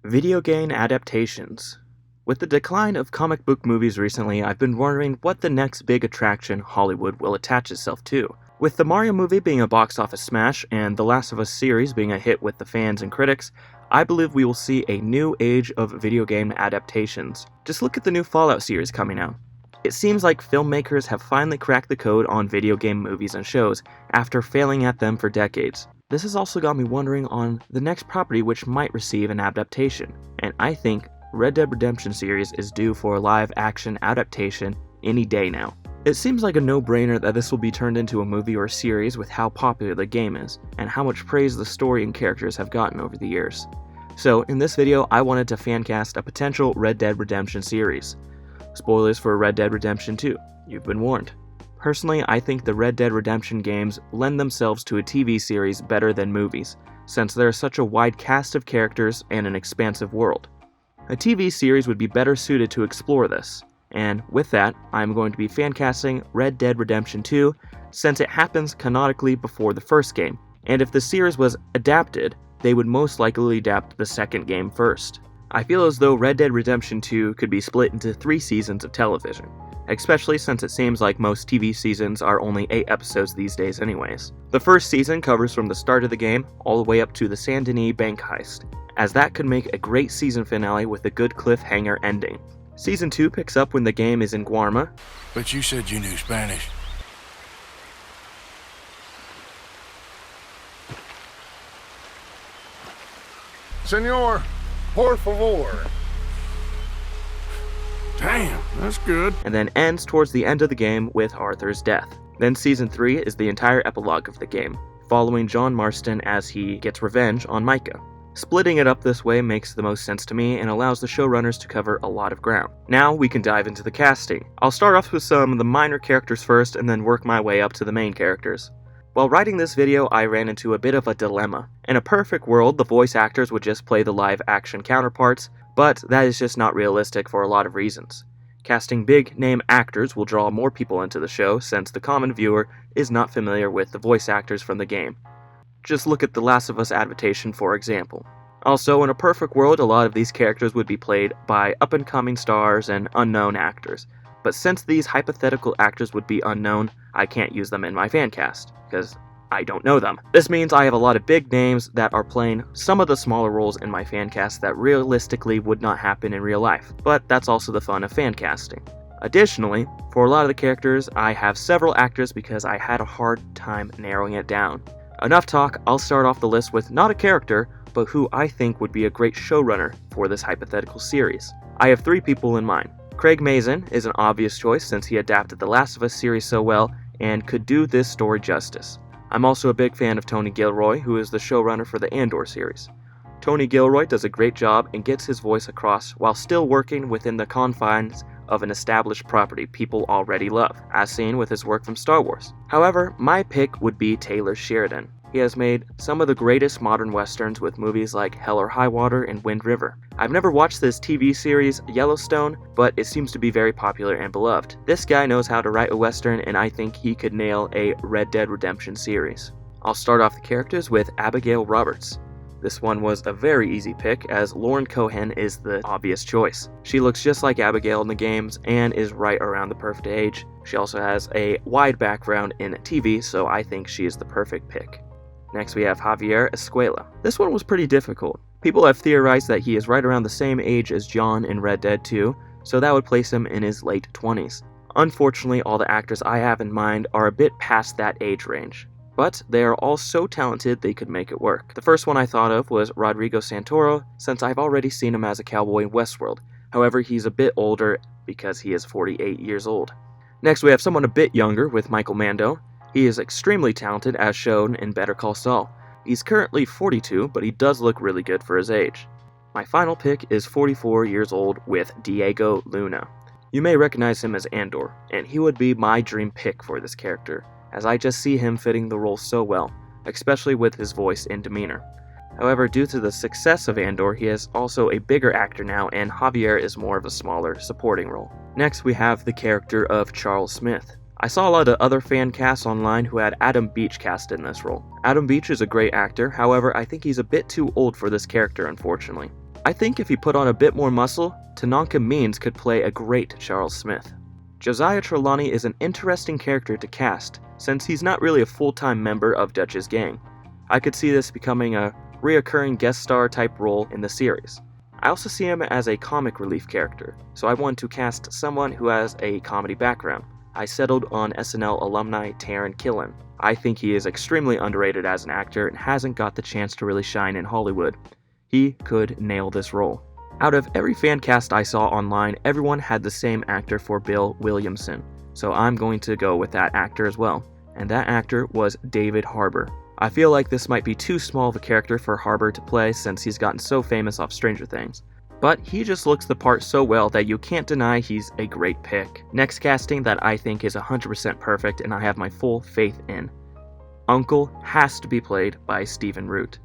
Video game adaptations. With the decline of comic book movies recently, I've been wondering what the next big attraction Hollywood will attach itself to. With the Mario movie being a box office smash and The Last of Us series being a hit with the fans and critics, I believe we will see a new age of video game adaptations. Just look at the new Fallout series coming out. It seems like filmmakers have finally cracked the code on video game movies and shows after failing at them for decades. This has also got me wondering on the next property which might receive an adaptation, and I think Red Dead Redemption series is due for a live-action adaptation any day now. It seems like a no-brainer that this will be turned into a movie or series with how popular the game is, and how much praise the story and characters have gotten over the years. So, in this video, I wanted to fancast a potential Red Dead Redemption series. Spoilers for Red Dead Redemption 2, you've been warned. Personally, I think the Red Dead Redemption games lend themselves to a TV series better than movies, since there is such a wide cast of characters and an expansive world. A TV series would be better suited to explore this, and with that, I'm going to be fancasting Red Dead Redemption 2, since it happens canonically before the first game, and if the series was adapted, they would most likely adapt the second game first. I feel as though Red Dead Redemption 2 could be split into 3 seasons of television, especially since it seems like most TV seasons are only 8 episodes these days anyways. The first season covers from the start of the game all the way up to the Saint Denis bank heist, as that could make a great season finale with a good cliffhanger ending. Season 2 picks up when the game is in Guarma. But you said you knew Spanish. Senor, por favor. Damn, that's good. And then ends towards the end of the game with Arthur's death. Then Season 3 is the entire epilogue of the game, following John Marston as he gets revenge on Micah. Splitting it up this way makes the most sense to me and allows the showrunners to cover a lot of ground. Now we can dive into the casting. I'll start off with some of the minor characters first and then work my way up to the main characters. While writing this video, I ran into a bit of a dilemma. In a perfect world, the voice actors would just play the live-action counterparts, but that is just not realistic for a lot of reasons. Casting big-name actors will draw more people into the show since the common viewer is not familiar with the voice actors from the game. Just look at The Last of Us adaptation for example. Also, in a perfect world, a lot of these characters would be played by up-and-coming stars and unknown actors. But since these hypothetical actors would be unknown, I can't use them in my fancast, because I don't know them. This means I have a lot of big names that are playing some of the smaller roles in my fancast that realistically would not happen in real life, but that's also the fun of fancasting. Additionally, for a lot of the characters, I have several actors because I had a hard time narrowing it down. Enough talk, I'll start off the list with not a character, but who I think would be a great showrunner for this hypothetical series. I have 3 people in mind. Craig Mazin is an obvious choice since he adapted The Last of Us series so well and could do this story justice. I'm also a big fan of Tony Gilroy, who is the showrunner for the Andor series. Tony Gilroy does a great job and gets his voice across while still working within the confines of an established property people already love, as seen with his work from Star Wars. However, my pick would be Taylor Sheridan. He has made some of the greatest modern westerns with movies like Hell or High Water and Wind River. I've never watched this TV series, Yellowstone, but it seems to be very popular and beloved. This guy knows how to write a western, and I think he could nail a Red Dead Redemption series. I'll start off the characters with Abigail Roberts. This one was a very easy pick, as Lauren Cohan is the obvious choice. She looks just like Abigail in the games and is right around the perfect age. She also has a wide background in TV, so I think she is the perfect pick. Next we have Javier Escuela. This one was pretty difficult. People have theorized that he is right around the same age as John in Red Dead 2, so that would place him in his late 20s. Unfortunately, all the actors I have in mind are a bit past that age range, but they are all so talented they could make it work. The first one I thought of was Rodrigo Santoro, since I've already seen him as a cowboy in Westworld. However, he's a bit older because he is 48 years old. Next we have someone a bit younger with Michael Mando. He is extremely talented as shown in Better Call Saul. He's currently 42, but he does look really good for his age. My final pick is 44 years old with Diego Luna. You may recognize him as Andor, and he would be my dream pick for this character, as I just see him fitting the role so well, especially with his voice and demeanor. However, due to the success of Andor, he is also a bigger actor now, and Javier is more of a smaller supporting role. Next we have the character of Charles Smith. I saw a lot of other fan casts online who had Adam Beach cast in this role. Adam Beach is a great actor, however I think he's a bit too old for this character unfortunately. I think if he put on a bit more muscle, Tanaka Means could play a great Charles Smith. Josiah Trelawney is an interesting character to cast, since he's not really a full-time member of Dutch's gang. I could see this becoming a reoccurring guest star type role in the series. I also see him as a comic relief character, so I want to cast someone who has a comedy background. I settled on SNL alumni Taron Killam. I think he is extremely underrated as an actor and hasn't got the chance to really shine in Hollywood. He could nail this role. Out of every fan cast I saw online, everyone had the same actor for Bill Williamson, so I'm going to go with that actor as well, and that actor was David Harbour. I feel like this might be too small of a character for Harbour to play since he's gotten so famous off Stranger Things, but he just looks the part so well that you can't deny he's a great pick. Next casting that I think is 100% perfect and I have my full faith in. Uncle has to be played by Stephen Root.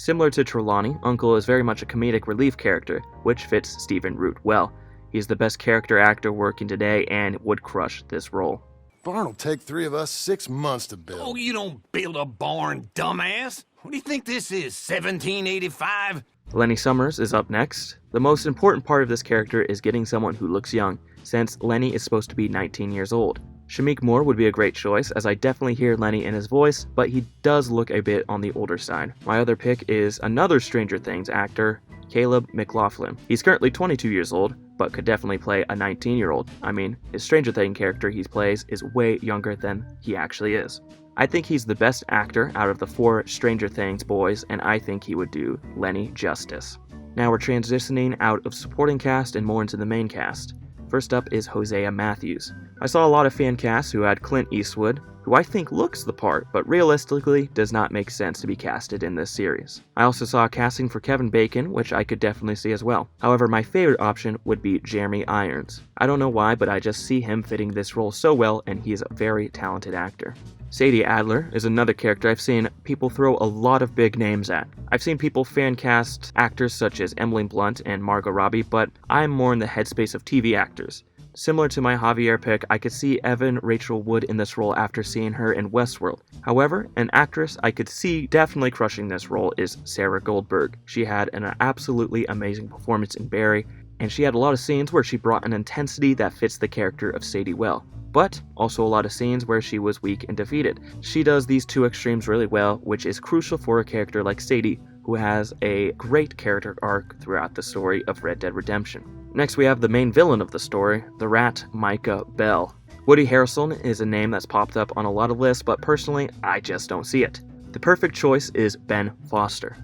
Similar to Trelawney, Uncle is very much a comedic relief character, which fits Stephen Root well. He's the best character actor working today and would crush this role. Barn'll take 3 of us 6 months to build. Oh, you don't build a barn, dumbass. What do you think this is, 1785? Lenny Summers is up next. The most important part of this character is getting someone who looks young, since Lenny is supposed to be 19 years old. Shamik Moore would be a great choice, as I definitely hear Lenny in his voice, but he does look a bit on the older side. My other pick is another Stranger Things actor, Caleb McLaughlin. He's currently 22 years old, but could definitely play a 19-year-old. I mean, his Stranger Things character he plays is way younger than he actually is. I think he's the best actor out of the 4 Stranger Things boys, and I think he would do Lenny justice. Now we're transitioning out of supporting cast and more into the main cast. First up is Hosea Matthews. I saw a lot of fan casts who had Clint Eastwood, who I think looks the part, but realistically does not make sense to be casted in this series. I also saw a casting for Kevin Bacon, which I could definitely see as well. However, my favorite option would be Jeremy Irons. I don't know why, but I just see him fitting this role so well, and he is a very talented actor. Sadie Adler is another character I've seen people throw a lot of big names at. I've seen people fan cast actors such as Emily Blunt and Margot Robbie, but I'm more in the headspace of TV actors. Similar to my Javier pick, I could see Evan Rachel Wood in this role after seeing her in Westworld. However, an actress I could see definitely crushing this role is Sarah Goldberg. She had an absolutely amazing performance in Barry, and she had a lot of scenes where she brought an intensity that fits the character of Sadie well, but also a lot of scenes where she was weak and defeated. She does these two extremes really well, which is crucial for a character like Sadie, who has a great character arc throughout the story of Red Dead Redemption. Next we have the main villain of the story, the rat Micah Bell. Woody Harrelson is a name that's popped up on a lot of lists, but personally, I just don't see it. The perfect choice is Ben Foster.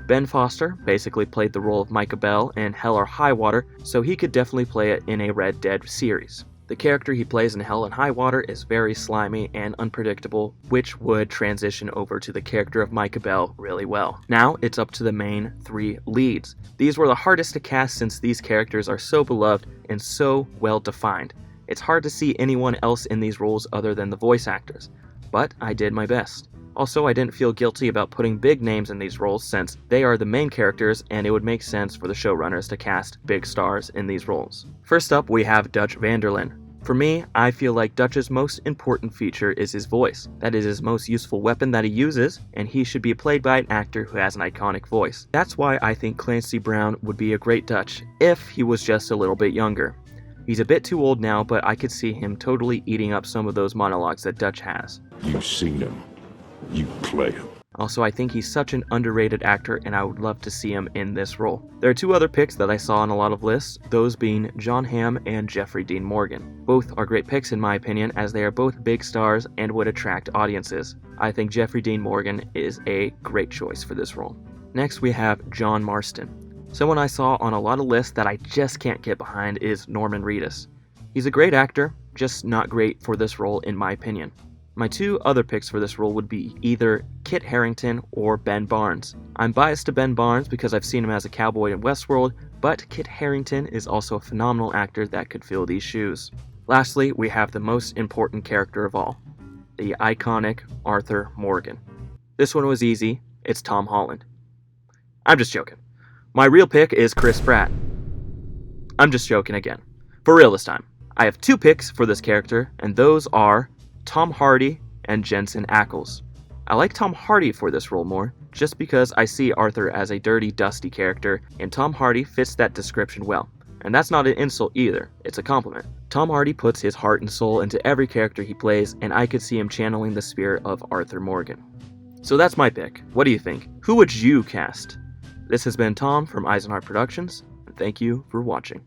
Ben Foster basically played the role of Micah Bell in Hell or High Water, so he could definitely play it in a Red Dead series. The character he plays in Hell and High Water is very slimy and unpredictable, which would transition over to the character of Micah Bell really well. Now, it's up to the main 3 leads. These were the hardest to cast since these characters are so beloved and so well defined. It's hard to see anyone else in these roles other than the voice actors, but I did my best. Also, I didn't feel guilty about putting big names in these roles since they are the main characters and it would make sense for the showrunners to cast big stars in these roles. First up, we have Dutch Vanderlyn. For me, I feel like Dutch's most important feature is his voice. That is his most useful weapon that he uses, and he should be played by an actor who has an iconic voice. That's why I think Clancy Brown would be a great Dutch if he was just a little bit younger. He's a bit too old now, but I could see him totally eating up some of those monologues that Dutch has. You've seen him. You play him. Also, I think he's such an underrated actor and I would love to see him in this role. There are 2 other picks that I saw on a lot of lists, those being John Hamm and Jeffrey Dean Morgan. Both are great picks in my opinion, as they are both big stars and would attract audiences. I think Jeffrey Dean Morgan is a great choice for this role. Next we have John Marston. Someone I saw on a lot of lists that I just can't get behind is Norman Reedus. He's a great actor, just not great for this role in my opinion. My 2 other picks for this role would be either Kit Harington or Ben Barnes. I'm biased to Ben Barnes because I've seen him as a cowboy in Westworld, but Kit Harington is also a phenomenal actor that could fill these shoes. Lastly, we have the most important character of all, the iconic Arthur Morgan. This one was easy, it's Tom Holland. I'm just joking. My real pick is Chris Pratt. I'm just joking again. For real this time. I have 2 picks for this character, and those are Tom Hardy and Jensen Ackles. I like Tom Hardy for this role more, just because I see Arthur as a dirty, dusty character, and Tom Hardy fits that description well. And that's not an insult either, it's a compliment. Tom Hardy puts his heart and soul into every character he plays, and I could see him channeling the spirit of Arthur Morgan. So that's my pick. What do you think? Who would you cast? This has been Tom from Eisenhart Productions, and thank you for watching.